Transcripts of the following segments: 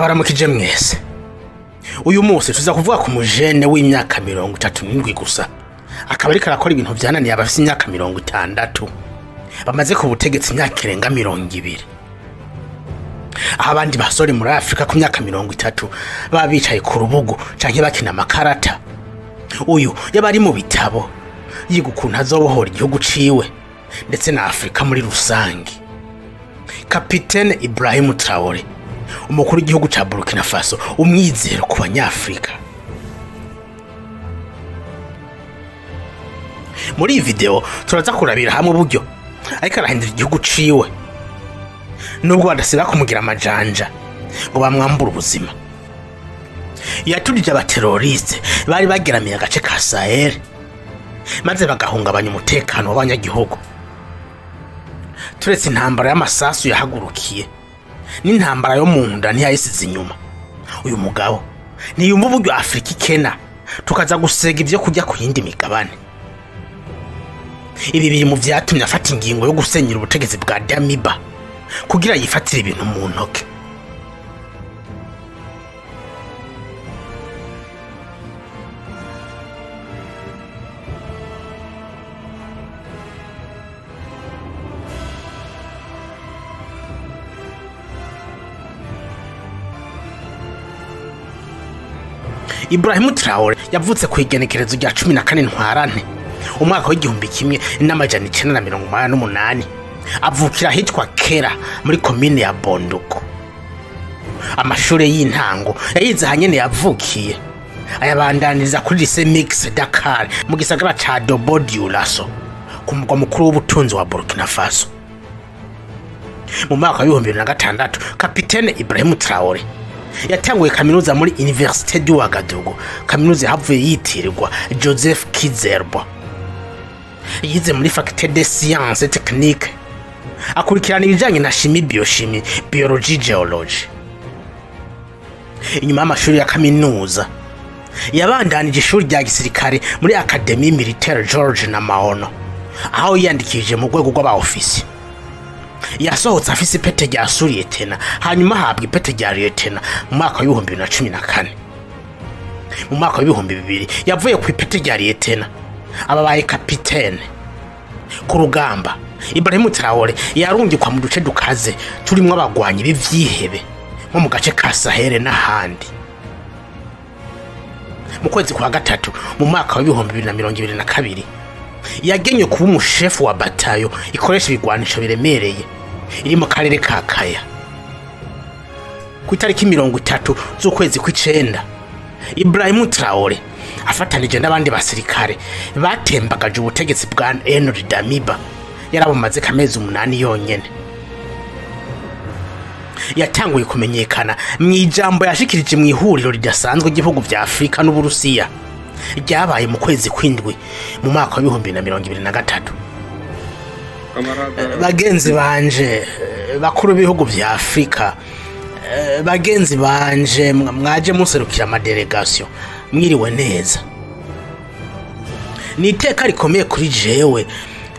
ndabaramukije mwese. Uyu munsi tuza kuvuga ku mujene w'imyaka 37 gusa. Akaba ariko arakora ibintu byananiye abafite imyaka 60. Bamaze ku butegetsi imyaka irenga 20. Abandi basore muri Afrika ku myaka 30 baba bicaye ku rubugu canke bakina amakarata. Uyu yabari mu bitabo yiga ukuntu azobohora igihugu ciwe ndetse na Afrika muri rusange. Kapitene Ibrahim Traoré, umukuru w'igihugu ca Burkina Faso, umwizero ku banyafrika. Muri iyi video turaza kurabira hamwe uburyo ariko arahindura igihugu ciwe, nubwo badasiba kumugira amajanja ngo bamwambura ubuzima. Yaturije abateroriste bari bageramiye agace ka Sahel maze bagahungabanya umutekano w'abanyagihugu. Turetse intambara y'amasasu yahagurukiye n'intambara yo mu nda ntiyayisize inyuma. Uyu mugabo niyumva uburyo Afrika ikena tukaza gusega ivyo kujya ku yindi migabane. Ibi biri mu vyatumye afata ingingo yo gusenyera ubutegetsi bwa Damiba kugira yifatire ibintu mu ntoke. Ibrahim Traoré yavutse ku igenekerezo rya 14 Ntwarante umwaka w'igihumbi kimwe n'amajana 1988. Avukira hitwa Kera muri komine ya Bonduko. Amashuri y'intango yayize hanyene yavukiye ayabandaniriza kuri lycée mix Dakar mu gisagara ca Dobodiulaso ku mugwa mukuru w'ubutunzi wa Burkina Faso. Mu mwaka wa 2006 Kapitene Ibrahim Traoré yatanguye kaminuza muri Université du Ouagadougou, kaminuza yahavuye yitirirwa Joseph Kizerbo. Yize muri Faculté des Sciences et Techniques, akurikirana ibijanye na chimie, biochimie, biologie, géologie. Inyuma y'amashuri ya kaminuza yabandanije ishuri rya gisirikare muri Académie Militaire George na Maono, aho yandikije mu rwego rw'abaofisi. Yasohotse afise ipete rya Lieutenant, hanyuma ahabwa ipete rya Lieutenant mu mwaka wa 2014. Mu mwaka wa 2000 yavuye ku ipete rya Lieutenant ababaye kapitene. Ku rugamba Ibrahim Traoré yarungikwa mu duce dukaze turimo abagwanyi b'ivyihebe nko mu gace ka Sahel n'ahandi. Mu kwezi kwa gatatu mu mwaka wa 2022 yagenywe kuba umushefu wa batayo ikoresha ibigwanisho biremereye iri mu karere ka Kaya. Ku itariki 30 z'ukwezi kw'icenda Ibrahim Traoré afatanije n'abandi basirikare batembagaje ubutegetsi bwa Henry Damiba yarabumaze kamezi 8 yonyene. Yatanguye kumenyekana mu ijambo yashikirije mu ihuriro ridasanzwe ry'ibihugu vya Afrika n'Uburusiya ryabaye mu kwezi kw'indwi mu mwaka wa 2023. Bagenzi banje bakuru b'ibihugu vya Afrika, bagenzi banje mwaje muserukira amadelegation, mwiriwe neza. Ni iteka rikomeye kuri jewe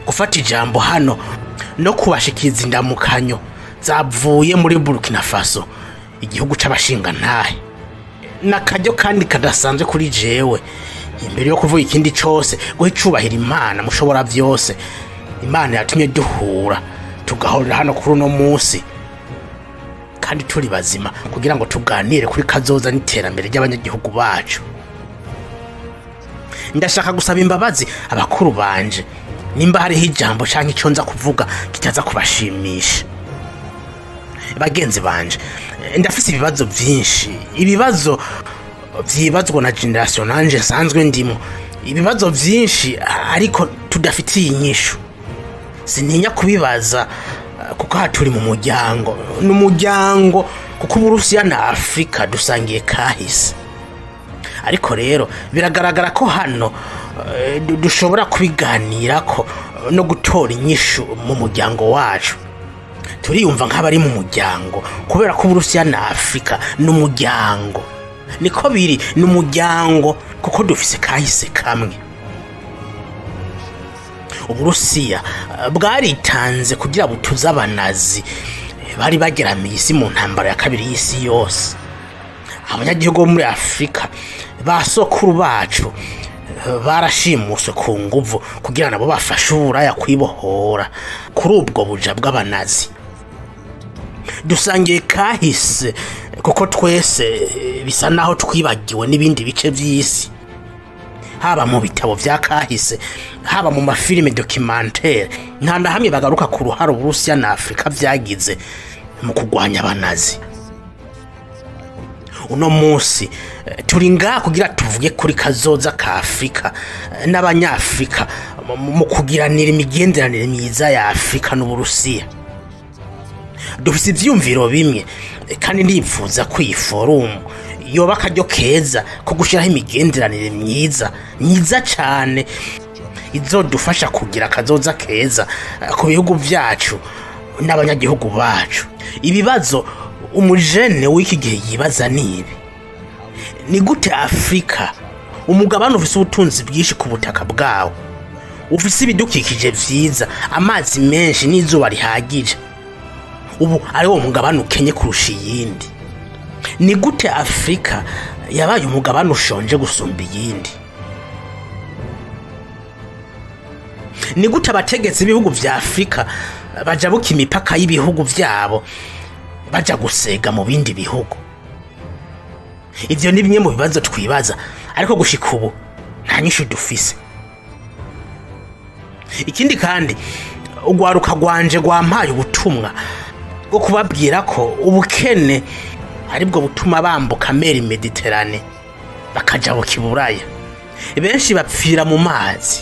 gufata ijambo hano no kubashikiriza indamukanyo zavuye muri Burkina Faso, igihugu c'abashinga ntahe. Nakaryo kandi kadasanzwe kuri jewe imbere yo kuvuga ikindi cose guha icubahira Imana mushobora vyose. Imana yatumye duhura tugahorera hano kuri uno munsi kandi turi bazima kugira ngo tuganire kuri kazoza n'iterambere ry'abanyagihugu bacu. Ndashaka gusaba imbabazi abakuru banje nimba hariho ijambo canke ico nza kuvuga kitaza kubashimisha. Bagenzi banje ndafise ibibazo vyinshi, ibibazo vyibazwa na generation nanje sanzwe ndimo, ibibazo vyinshi ariko tudafitiye inyishu. Sintinya kubibaza kuko haturi mu muryango, n'umuryango kuko Uburusiya na Afrika dusangiye kahise. Ariko rero biragaragara ko hano dushobora kubiganirako no gutora inyishu mu muryango wacu. Turiyumva nk'abari mu muryango kubera ko Uburusiya na Afrika n'umuryango. Niko biri n'umuryango kuko dufise kahise kamwe. Uburusiya bwaritanze kugira butuza abanazi bari bageramiye isi mu ntambara ya kabiri y'isi yose. abanyagihugu bo muri Afrika basokuru bacu barashimuswe ku nguvu kugira nabo bafashe uburaya kwibohora kuri ubwo buja bw'abanazi. Dusangiye kahise kuko twese bisa naho twibagiwe n'ibindi bice by'isi, haba mu bitabo vya kahise, haba mu mafilime documentaire, nta na hamwe bagaruka ku ruhara Uburusiya na Afrika vyagize mu kugwanya abanazi. Uno munsi turi ngaha kugira tuvuge kuri kazoza ka Afrika n'abanyafrika mu kugiranira imigenderanire myiza ya Afrika n'Uburusiya. Dufise ivyumviro bimwe kandi ndipfuza ko iyi forum yoba akaryo keza ko gushiraho imigenderanire myiza cyane izodufasha kugira kazoza keza ku bihugu vyacu n'abanyagihugu bacu. Ibibazo umujene w'iki gihe yibaza nibi: ni gute Afrika, umugabane ufise ubutunzi bwinshi ku butaka bwawo, ufise ibidukikije vyiza, amazi menshi n'izuba rihagije, ubu ari wo mugabane ukenye kurusha iyindi? Ni gute Afrika yabaye umugabane ushonje gusumba iyindi? Ni gute abategetsi b'ibihugu vya Afrika bajabuka imipaka y'ibihugu vyabo baja gusega mu bindi bihugu? Ivyo ni bimwe mu bibazo twibaza, ariko gushika ubu nta nyishu dufise. Ikindi kandi ugwaruka gwanje gwampaye ubutumwa bwo kubabwira ko ubukene aribwo butuma bambuka meri Mediterane bakaja mu Kiburaya. Benshi bapfira mu mazi,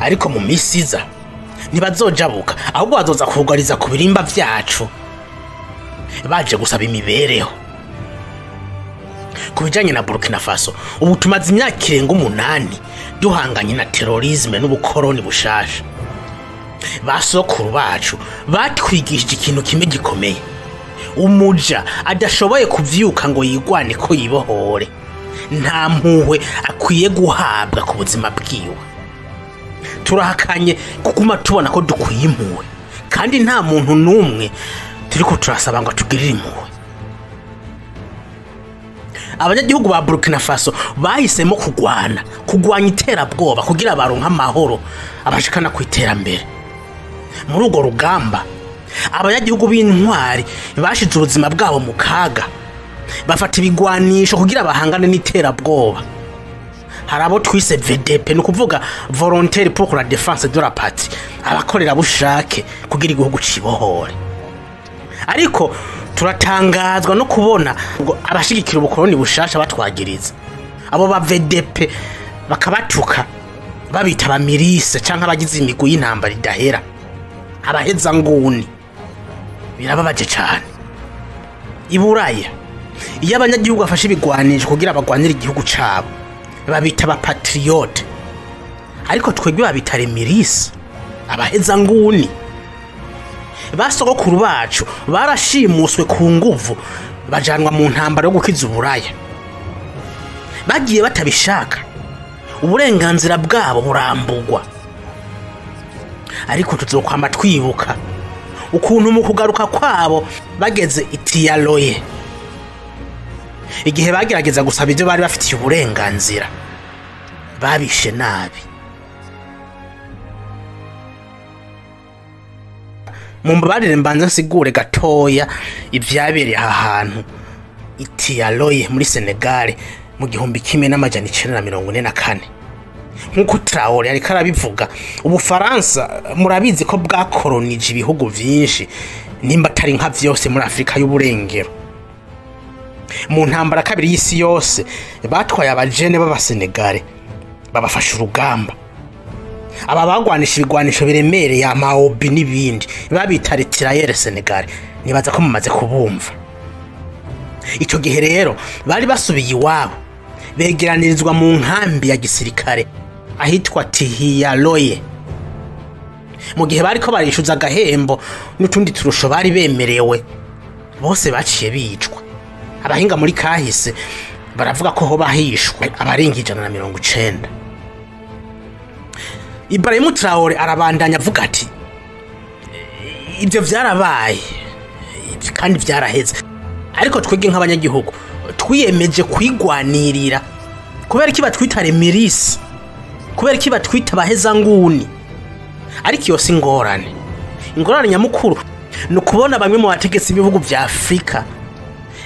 ariko mu misiza ntibazojabuka, ahubwo bazoza kugariza ku birimba vyacu baje gusaba imibereho. Kubijanye na Burkina Faso, ubu tumaze imyaka irenga 8 duhanganye na terorisme n'ubukoroni bushasha. Basokuru bacu batwigishije ikintu kimwe gikomeye: umuja adashoboye kuvyuka ngo yigwane ko yibohore, nta mpuhwe akwiye guhabwa ku buzima bwiwe. Turahakanye kuguma tubona ko dukwiye impuhwe, kandi nta muntu numwe turiko turasaba ngo tugirire impuhwe. Abanyagihugu ba Burkina Faso bahisemo kugwanya iterabwoba kugira baronka amahoro abashikana ku iterambere. Muri urwo rugamba, abanyagihugu b'intwari bashize ubuzima bwabo mu kaga, bafata ibigwanisho kugira bahangane n'iterabwoba. Hari abo twise VDP, no kuvuga volontaire pour la défense de la patrie, abakorera bushake kugira igihugu cibohore. Ariko turatangazwa no kubona ngo abashigikira ubukoroni bushasha batwagiriza. Abo ba VDP bakabatuka babita abamirise canke abagize imigwi y'intambara idahera, abaheza nguni. Birababaje cyane. Iburaya, iyo abanyagihugu bafashe ibigwanisho kugira bagwanire igihugu cabo, babita aba patriote, ariko twebwe babita remirise, abaheza nguni. Basogokuru bacu barashimuswe ku nguvu bajanwa mu ntambara yo gukiza uburaya. Bagiye batabishaka, uburenganzira bwabo burambugwa. Ariko tuzokwama twibuka ukuntu mu kugaruka kwabo bageze itiyaloye, igihe bagerageza gusaba ibyo bari bafitiye uburenganzira, babishe nabi. Mumbabarire mbanza nsigure gatoya ivyabereye aha hantu itiyaloye muri Senegal mu 1944. Nkuko Traoré ariko arabivuga, Ubufaransa murabizi ko bwakolonije ibihugu vyinshi, nimba atari nka vyose muri Afrika y'uburengero. Mu ntambara kabiri y'isi yose batwaye abajene b'aba Senegal babafasha urugamba. Aba bagwanisha ibigwanisho biremereye amaobi n'ibindi, babita retirailleur Senegal. Nibaza ko mumaze kubumva. Ico gihe rero bari basubiye iwabo, begeranirizwa mu nkambi ya gisirikare ahitwa Tiyaloye. Mu gihe bariko barishuza agahembo n'utundi turusho bari bemerewe, bose baciye bicwa. Abahinga muri kahise baravuga ko ho bahishwe abarenga 190. Ibrahim Traoré arabandanya avuga ati ibyo vyarabaye kandi vyaraheze, ariko twege nk'abanyagihugu twiyemeje kwigwanirira kubera iki batwita remirisi, kubera iki batwita bahezanguni. Ariko iyo si ingorane nyamukuru ni ukubona bamwe mu bategetsi b'ibihugu vya Afrika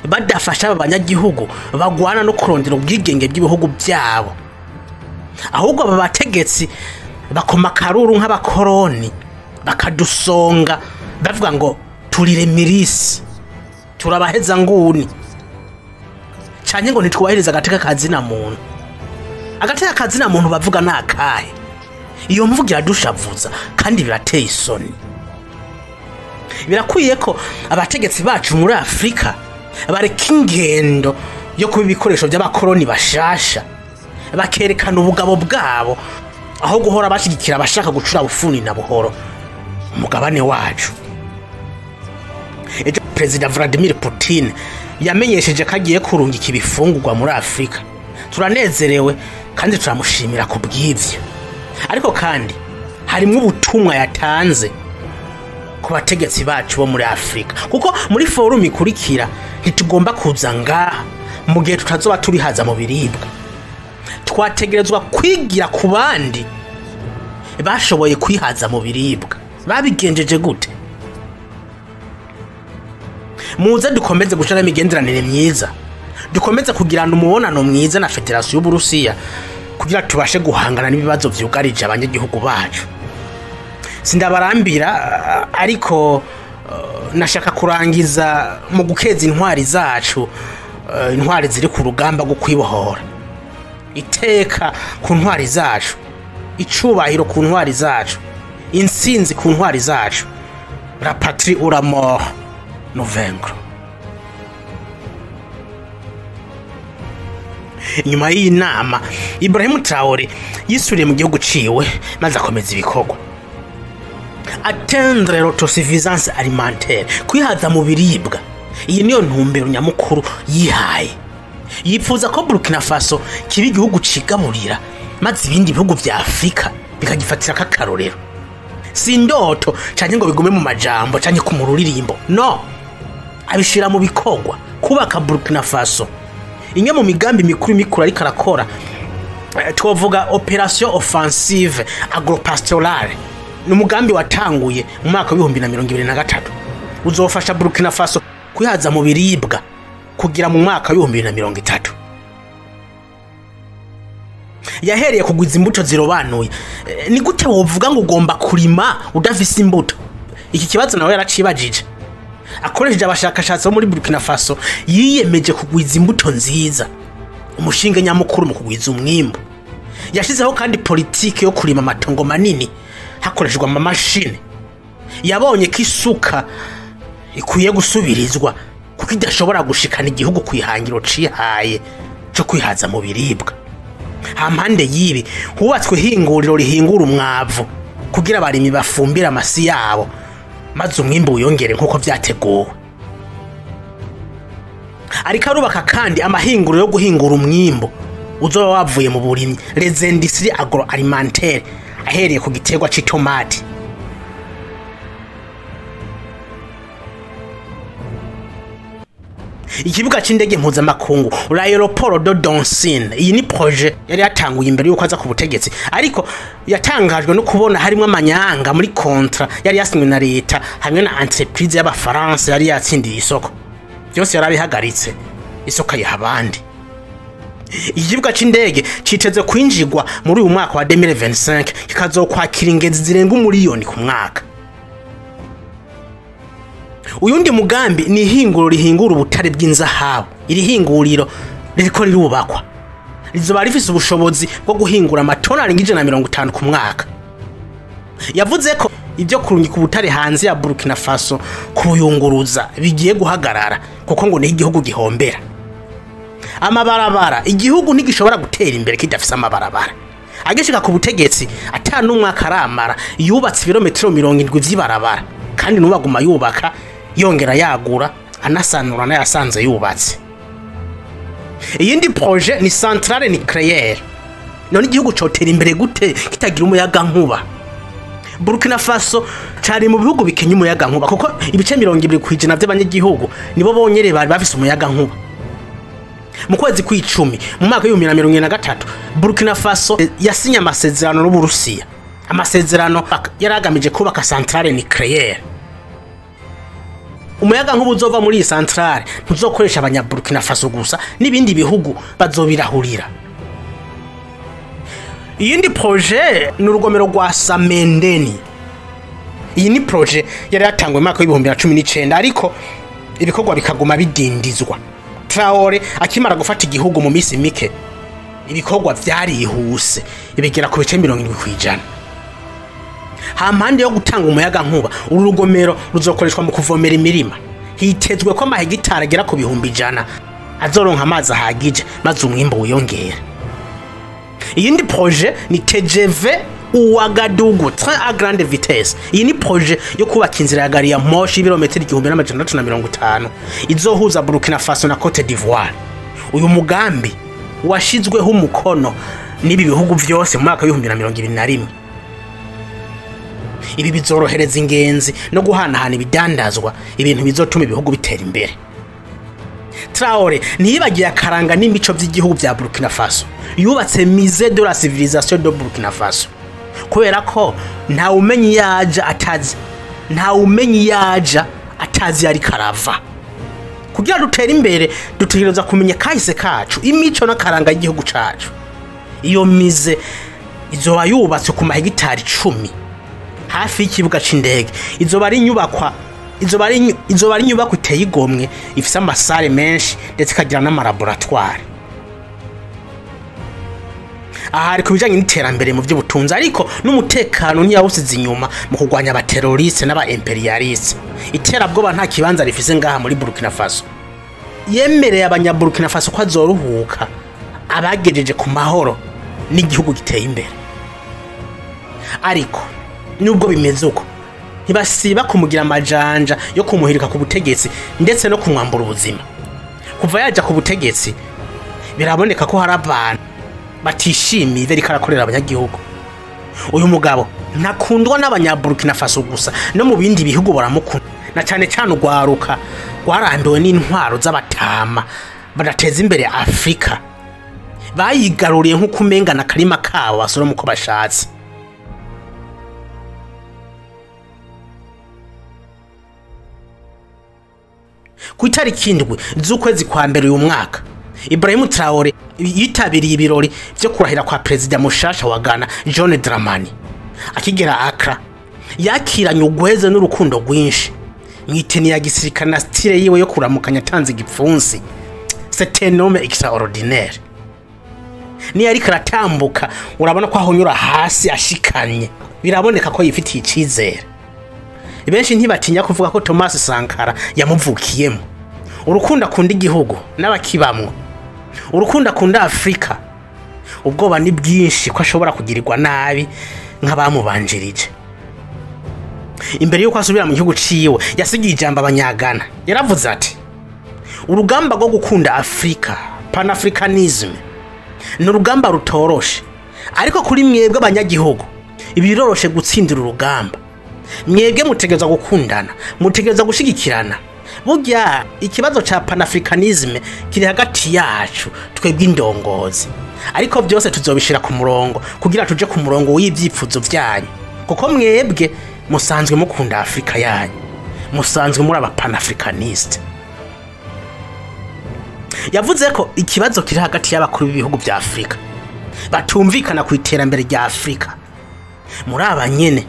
badafasha abanyagihugu bagwana no kurondera ubwigenge bw'ibihugu byabo, ahubwo aba bategetsi bakoma karuru nk'abakoroni bakadusonga bavuga ngo turire mirisi, turabaheza nguni, cyane ngo ntitwubahiriza agateka kazina muntu. Agateka kazina muntu bavuga nakahe? Iyo mvuga iradushavuza kandi birateye isoni. Birakwiye ko abategetsi bacu muri Afrika bareka ingendo yo kuba ibikoresho by'abakoroni bashasha, bakerekana ubugabo bwabo aho guhora bashigikira abashaka gucura bufuni na buhoro umugabane wacu. Ejo President Vladimir Putin yamenyesheje ko agiye kurungika ibifungurwa muri Afrika. Turanezerewe kandi turamushimira ku bw'ivyo, ariko kandi harimo ubutumwa yatanze ku bategetsi bacu bo muri Afrika, kuko muri forum ikurikira ntitugomba kuza ngaha mu gihe tutazoba turihaza mu biribwa. Twategerezwa kwigira ku bandi bashoboye kwihaza mu biribwa. Babigenjeje gute? Muze dukomeze gushara imigenderanire myiza, dukomeze kugirana umubonano mwiza na Federation y'Uburusiya kugira tubashe guhangana n'ibibazo vyugarije abanyagihugu bacu. Sindabarambira, ariko nashaka kurangiza mu gukeza intwari zacu, intwari ziri ku rugamba rwo kwibohora. Iteka ku ntwari zacu, icubahiro ku ntwari zacu, insinzi ku ntwari zacu. La patrie ou la mort nous vaincre. Nyuma y'inama Ibrahim Traoré yisuriye mu gihugu ciwe maze akomeza ibikorwa. Atteindre l'autosuffisance alimentaire, kwihaza mu biribwa. Iyi niyo ntumbero nyamukuru yihaye. Yifuza ko Burkina Faso kiba igihugu cigaburira maze ibindi bihugu vya Afrika bikagifatira k'akarorero. Si indoto canke ngo bigume mu majambo canke ku mururirimbo, no, abishira mu bikorwa. Kubaka Burkina Faso inye mu migambi mikuru ariko arakora, twovuga Operation Offensive Agropastorale. Ni umugambi watanguye mu mwaka wa 2023 uzofasha Burkina Faso kwihaza mu biribwa kugira mu mwaka wa 2030. Yahereye kugwiza imbuto zirobanuye. Ni gute wovuga ngo ugomba kurima udafise imbuto? Iki kibazo nawe yaracibajije. Akoresheje abashakashatsi bo muri Burkina Faso yiyemeje kugwiza imbuto nziza, umushinga nyamukuru mu kugwiza umwimbo. Yashizeho kandi politike yo kurima amatongo manini hakoreshejwe amamashini. Yabonye ko isuka ikwiye gusubirizwa kuko idashobora gushikana igihugu kwihangiro cihaye cyo kwihaza mu biribwa. Hampande yibi hubatswe hinguriro rihingura umwavu kugira abarimi bafumbira amasi yabo maze umwimbo wiyongere nkuko vyateguwe. Ariko arubaka kandi amahinguriro yo guhingura umwimbo uzoba wavuye mu burimyi, les industries agroalimentaires, ahereye ku giterwa c'itomati. Ikibuga c'indege mpuzamakungu l'aéroport de Donsine, iyi ni projet yari yatanguye imbere yuko aza ku butegetsi, ariko yatangajwe no kubona harimo amanyanga muri kontra yari yasinywe na leta hamwe na entreprise y'abafaransa yari yatsindiye isoko. Byose yarabihagaritse, isoko yahabandi. Ikibuga c'indege citeze kwinjirwa muri uyu mwaka wa 2025 kikazokwakira ingenzi zirenga umuriyoni ku mwaka. Uyundi mugambi ni ihinguriro rihingura ubutare bw'inzahabu. Iri hinguriro ririko rirubakwa, rizoba rifise ubushobozi bwo guhingura amatoni arenga 150 ku mwaka. Yavuze ko ibyo kurungika ubutare hanze ya Burkina Faso kuyunguruza bigiye guhagarara kuko ngo ni igihugu gihombera. Amabarabara, igihugu ntigishobora gutera imbere kidafise amabarabara. Agishika ku butegetsi atanumwe akaramara yubatse ibirometero 70 vy'ibarabara, kandi nubaguma yubaka yongera yagura anasanura na yasanze yubatse. Iyindi projet ni centrale nucléaire. None igihugu cotera imbere gute kitagira umuyaga nkuba? Burkina Faso cari mu bihugu bikenya umuyaga nkuba kuko ibice 20% by'abanyagihugu nibo bonyere bari bafise umuyaga nkuba. Mu kwezi kw'icumi mu mwaka wa 2023 Burkina Faso yasinye amasezerano n'Uburusiya. Amasezerano yaragamije kubaka centrale nucléaire. Umuyaga nkuba uzova muri iyi centrale ntuzokoresha abanya Burkina Faso gusa n'ibindi bihugu bazobirahurira. Iyindi projet ni urugomero rwa Samendeni. Iyi ni projet yari yatangwe mu mwaka wa 2019 ariko ibikorwa bikaguma bidindizwa. Traoré akimara gufata igihugu mu misi mike ibikorwa vyarihuse ibigera ku bice 70%. Hampande yo gutanga umuyaga nkuba urugomero ruzokoreshwa mu kuvomera imirima. Hitezwe ko amahegitari agera ku 100,000 azoronka amazi ahagije maze umwimbo wiyongera. Iyindi projet ni TGV Ouagadougou train à grande vitesse. Iyi ni projet yo kubaka inzira ya gari ya moshi ibirometero 1650 izohuza Burkina Faso na Cote d'Ivoire. Uyu mugambi washizweho umukono n'ibi bihugu vyose mu mwaka wa 2021. Ibi bizorohereza ingenzi no guhanahana ibidandazwa ibintu bizotuma ibihugu bitera imbere. Traoré ntiyibagiye akaranga n'imico by'igihugu bya Burkina Faso. Yubatse musée de la civilisation de Burkina Faso. Kubera ko nta umenyi yaja atazi yari karava. Kugira dutera imbere dutegereza kumenya kahise kacu, imico n'akaranga y'igihugu cacu. Iyo musée izoba yubatse ku mahegitari 10 hafi y'ikibuga c'indege. Izoba ari inyubako iteye igomwe ifise amasare menshi ndetse ikagira n'amalaboratoire. Ahari kubijanye n'iterambere mu by'ubutunzi ariko n'umutekano ntiyawusize inyuma mu kugwanya abateroriste n'aba imperialiste. Iterabwoba nta kibanza rifise ngaha muri Burkina Faso. Yemereye abanya Burkina Faso ko azoruhuka abagejeje ku mahoro n'igihugu giteye imbere. Ariko nubwo bimeze uko ntibasiba kumugira amajanja yo kumuhirika ku butegetsi ndetse no kumwambura ubuzima. Kuva yaja ku butegetsi biraboneka ko hari abantu batishimiye ivyo karakorera abanyagihugu. Uyu mugabo ntakundwa n'abanya Burkina Faso gusa no mu bindi bihugu baramukunda, na cyane cyane ugwaruka gwarambiwe n'intwaro z'abatama badateza imbere Afrika. Bayigaruriye nk'uko umenga na karima kawo basoro muko bashatse. Ku itariki 7 z'ukwezi kwa mbere uyu mwaka Ibrahim Traoré yitabiriye ibirori byo kurahira kwa President mushasha wa Ghana John Dramani. Akigera Accra yakiranye ugweze n'urukundo rwinshi. Mwiteni ya gisirikana na style yiwe yo kuramukanya tanze gipfunsi. C'est un homme extraordinaire. Ni yari karatambuka urabona ko ahonyura hasi ashikanye. Biraboneka ko yifitiye icizere. Benshi ntibatinya kuvuga ko Thomas Sankara yamuvukiyemo. Urukundo akunda igihugu n'abakibamwe. Urukundo akunda Afrika. Ubwoba ni bwinshi ko ashobora kugirirwa nabi nk'abamubanjirije. Imbere yuko asubira mu gihugu ciwe yasigiye ijambo abanyagana. Yaravuze ati: "Urugamba rwo gukunda Afrika, Pan-Africanism, ni urugamba rutoroshe. Ariko kuri mwebwe abanyagihugu, ibiroroshe gutsindira urugamba. Mwebwe mutegeza gukundana, mutegeza gushigikirana. Burya ikibazo ca Pan-Africanism kiri hagati yacu twebwe indongozi. Ariko byose tuzobishira ku murongo kugira tuje ku murongo w'ivyipfuzo vyanyu. Kuko mwebwe musanzwe mukunda Afrika yanyu. Musanzwe muri aba Pan-Africaniste." Yavuze ko ikibazo kiri hagati y'abakuru b'ibihugu bya Afrika batumvikana ku iterambere rya Afrika. Muri abanyene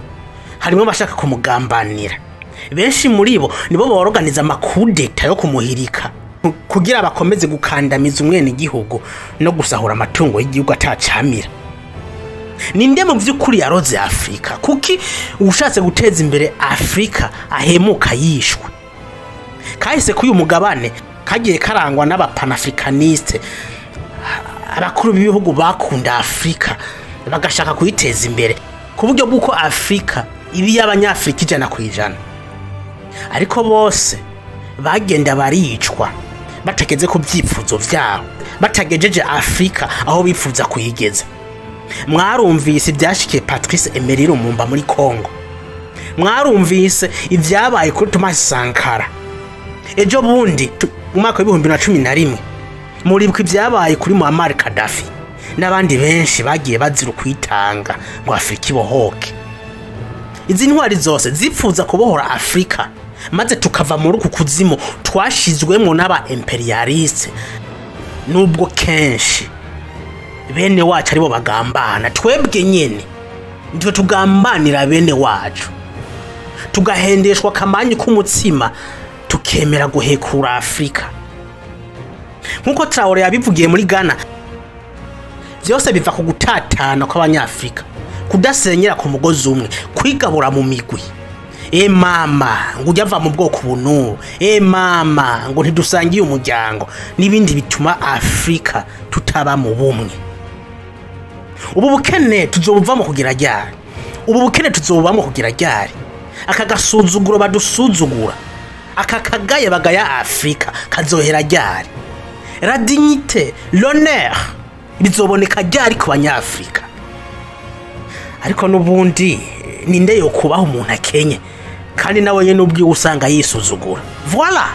harimo bashaka kumugambanira. Benshi muri bo nibo baorganiza amakudeta yo kumuhirika kugira bakomeze gukandamiza umwene igihugu no gusahura amatungo y'igihugu atacamira. Ninde mu vy'ukuri yaroze Afrika? Kuki ushatse guteza imbere Afrika ahemuka yishwe? Kahise kuyu mugabane kagiye karangwa n'aba Pan-Africaniste. Abakuru b'ibihugu bakunda Afrika bagashaka kuyiteza imbere ku buryo bw'uko Afrika ibi y'abanyafrika 100%. Ariko bose bagenda baricwa bategeze ku byipfuzo vyabo, batagejeje Afrika aho bipfuza kuyigeza. Mwarumvise byashikiye Patrice Emery Lumumba muri Congo. mwarumvise ivyabaye kuri Thomas Sankara ejo bundi mu mwaka wa 2011 muribuka ivyabaye kuri Muammar Gaddafi n'abandi benshi bagiye bazira kwitanga ngo Afrika ibohoke. Izi ntwari zose zipfuza kubohora Afrika maze tukava muri uku kuzimu twashizwemo n'aba imperialiste, nubwo kenshi bene wacu aribo bagambana. Twebwe nyene ndivyo tugambanira bene wacu, tugahendeshwa kamanyi k'umutsima tukemera guhekura Afrika. Nkuko Traoré yabivugiye muri Ghana, vyose biva ku gutatana kw'abanyafrika, kudasenyera ku mugozi umwe, kwigabura mu migwi. Mama ngo ujyava mu bwoko bunu, mama ngo ntidusangiye umuryango, n'ibindi bituma Afrika tutaba mu bumwe. Ubu bukene tuzobuvamo kugira ryari? Ubu bukene tuzobuvamo kugira ryari? Aka gasuzuguro badusuzugura, aka kagaye bagaya Afrika kazohera ryari? La dignité, l'honneur bizoboneka ryari ku banyafrika? Ariko nubundi ninde yo kubaho umuntu akenye kandi nawe nyene ubwi usanga yisuzugura. Voilà,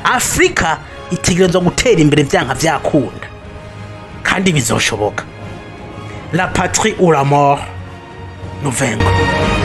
Afrika itegerezwa gutera imbere vyanka vyakunda kandi bizoshoboka. La patrie ou la mort, nous vaincrons.